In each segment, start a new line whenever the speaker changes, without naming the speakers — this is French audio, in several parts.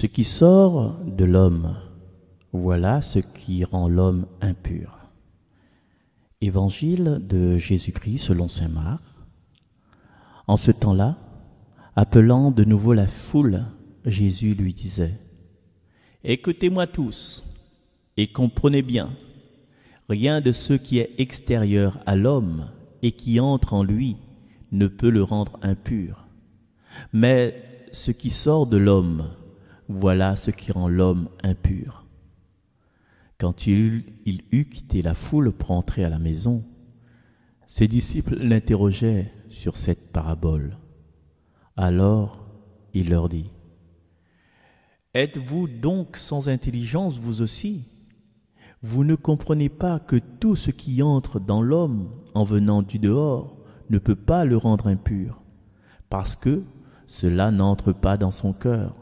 Ce qui sort de l'homme, voilà ce qui rend l'homme impur. Évangile de Jésus-Christ selon saint Marc. En ce temps-là, appelant de nouveau la foule, Jésus lui disait : « Écoutez-moi tous et comprenez bien, rien de ce qui est extérieur à l'homme et qui entre en lui ne peut le rendre impur. Mais ce qui sort de l'homme, voilà ce qui rend l'homme impur. » Quand il eut quitté la foule pour entrer à la maison, ses disciples l'interrogeaient sur cette parabole. Alors il leur dit : « Êtes-vous donc sans intelligence, vous aussi ? Vous ne comprenez pas que tout ce qui entre dans l'homme en venant du dehors ne peut pas le rendre impur, parce que cela n'entre pas dans son cœur,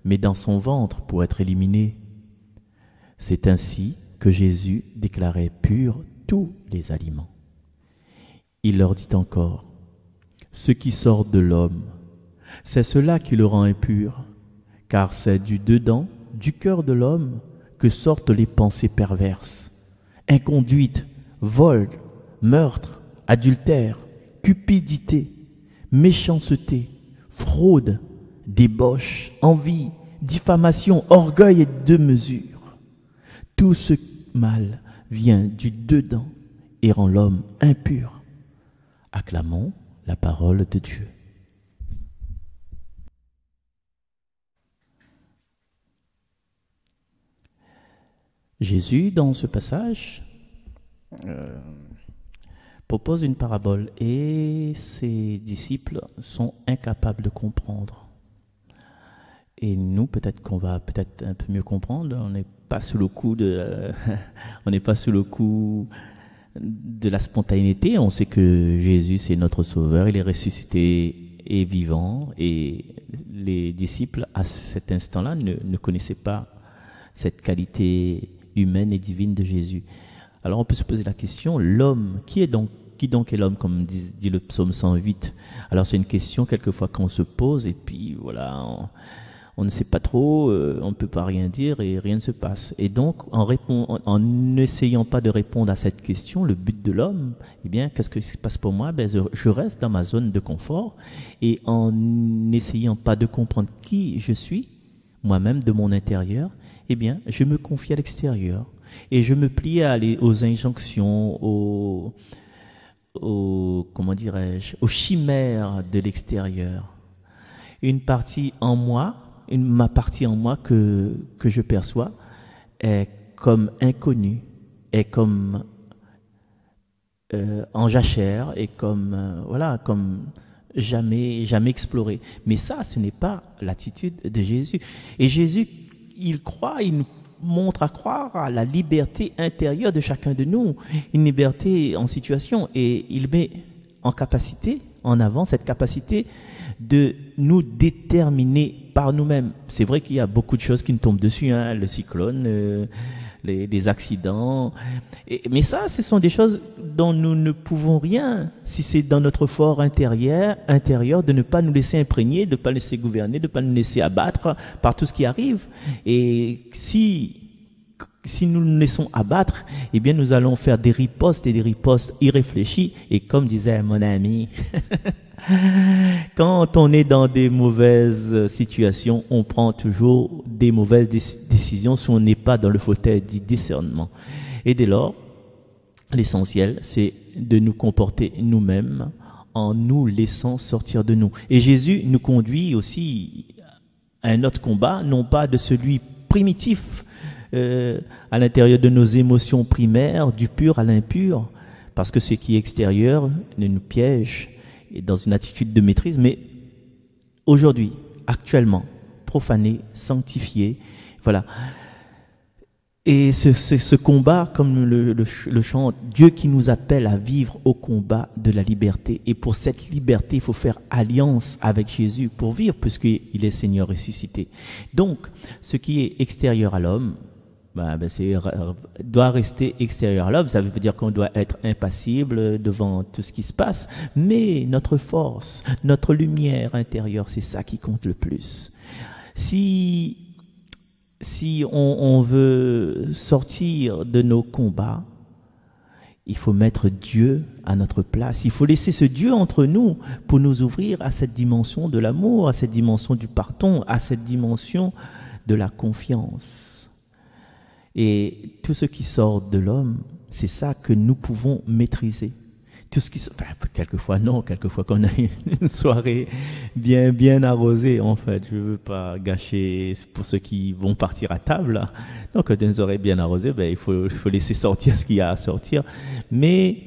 mais dans son ventre pour être éliminé. C'est ainsi que Jésus déclarait purs tous les aliments. Il leur dit encore : ce qui sort de l'homme, c'est cela qui le rend impur, car c'est du dedans, du cœur de l'homme, que sortent les pensées perverses, inconduite, vol, meurtre, adultère, cupidité, méchanceté, fraude, débauche, envie, diffamation, orgueil et démesure. Tout ce mal vient du dedans et rend l'homme impur. Acclamons la parole de Dieu. Jésus, dans ce passage, propose une parabole et ses disciples sont incapables de comprendre. Et nous, peut-être qu'on va peut-être un peu mieux comprendre. On n'est pas sous le coup on n'est pas sous le coup de la spontanéité. On sait que Jésus, c'est notre Sauveur. Il est ressuscité et vivant. Et les disciples, à cet instant-là, ne connaissaient pas cette qualité humaine et divine de Jésus. Alors, on peut se poser la question, l'homme, qui donc est l'homme, comme dit le psaume 108 ? Alors, c'est une question quelquefois qu'on se pose et puis voilà, on ne sait pas trop, on ne peut pas rien dire et rien ne se passe. Et donc, en n'essayant pas de répondre à cette question, le but de l'homme, eh bien, qu'est-ce qui se passe pour moi ? Je reste dans ma zone de confort et en n'essayant pas de comprendre qui je suis, moi-même, de mon intérieur, eh bien, je me confie à l'extérieur et je me plie aux injonctions, aux chimères de l'extérieur. Une partie en moi, ma partie en moi que je perçois est comme inconnue, est comme en jachère et comme jamais explorée. Mais ça, ce n'est pas l'attitude de Jésus. Et Jésus, il nous montre à croire à la liberté intérieure de chacun de nous, une liberté en situation, et il met en avant cette capacité de nous déterminer par nous-mêmes. C'est vrai qu'il y a beaucoup de choses qui nous tombent dessus, le cyclone, les accidents, mais ça, ce sont des choses dont nous ne pouvons rien, si c'est dans notre fort intérieur, de ne pas nous laisser imprégner, de ne pas laisser gouverner, de ne pas nous laisser abattre par tout ce qui arrive. Et si nous nous laissons abattre, eh bien nous allons faire des ripostes et des ripostes irréfléchies. Et comme disait mon ami, quand on est dans des mauvaises situations, on prend toujours des mauvaises décisions si on n'est pas dans le fauteuil du discernement. Et dès lors, l'essentiel, c'est de nous comporter nous-mêmes en nous laissant sortir de nous. Et Jésus nous conduit aussi à un autre combat, non pas de celui primitif, à l'intérieur de nos émotions primaires, du pur à l'impur, parce que ce qui est extérieur ne nous piège et dans une attitude de maîtrise, mais aujourd'hui, actuellement, profané, sanctifié, voilà. Et ce combat, comme le chant, Dieu qui nous appelle à vivre au combat de la liberté. Et pour cette liberté, il faut faire alliance avec Jésus pour vivre, puisqu'il est Seigneur ressuscité. Donc, ce qui est extérieur à l'homme, doit rester extérieur à l'homme. Ça veut dire qu'on doit être impassible devant tout ce qui se passe, mais notre force, notre lumière intérieure, c'est ça qui compte le plus. Si si on veut sortir de nos combats, il faut mettre Dieu à notre place. Il faut laisser ce Dieu entre nous pour nous ouvrir à cette dimension de l'amour, à cette dimension du pardon, à cette dimension de la confiance. Et tout ce qui sort de l'homme, c'est ça que nous pouvons maîtriser. Tout ce qui, enfin, quelquefois non, quelquefois qu'on a une soirée bien arrosée, en fait. Je veux pas gâcher pour ceux qui vont partir à table, là. Donc, quand une soirée bien arrosée, il faut laisser sortir ce qu'il y a à sortir. Mais,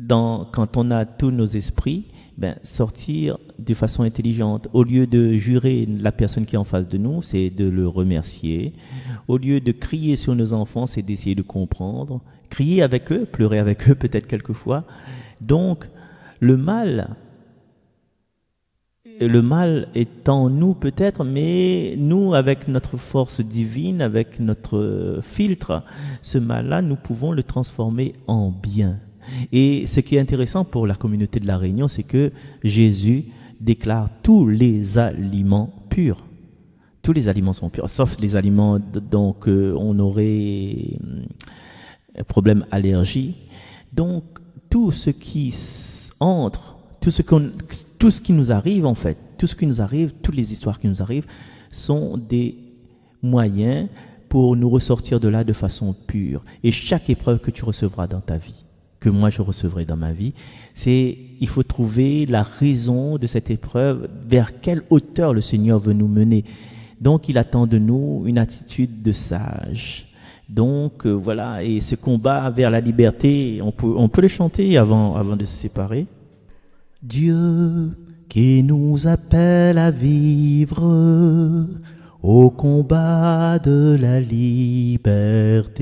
quand on a tous nos esprits, sortir de façon intelligente. Au lieu de jurer la personne qui est en face de nous, c'est de le remercier. Au lieu de crier sur nos enfants, c'est d'essayer de comprendre. Crier avec eux, pleurer avec eux peut-être quelquefois. Donc, le mal est en nous peut-être, mais nous, avec notre force divine, avec notre filtre, ce mal-là, nous pouvons le transformer en bien. Et ce qui est intéressant pour la communauté de la Réunion, c'est que Jésus déclare tous les aliments purs. Tous les aliments sont purs, sauf les aliments dont on aurait problème allergie. Donc, tout ce qui entre, tout ce qui nous arrive en fait, tout ce qui nous arrive, toutes les histoires qui nous arrivent, sont des moyens pour nous ressortir de là de façon pure. Et chaque épreuve que tu recevras dans ta vie, que moi je recevrai dans ma vie, il faut trouver la raison de cette épreuve, vers quelle hauteur le Seigneur veut nous mener. Donc, il attend de nous une attitude de sage. Donc, voilà, et ce combat vers la liberté, on peut le chanter avant de se séparer. Dieu qui nous appelle à vivre au combat de la liberté.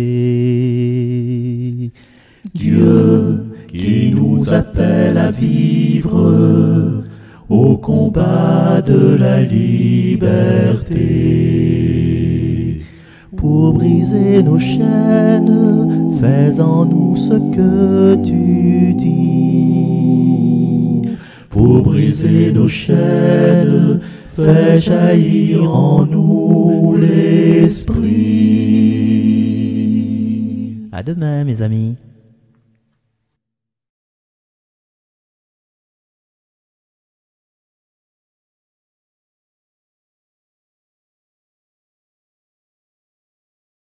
Dieu qui nous appelle à vivre au combat de la liberté. Pour briser nos chaînes, fais en nous ce que tu dis. Pour briser nos chaînes, fais jaillir en nous l'esprit. À demain, mes amis.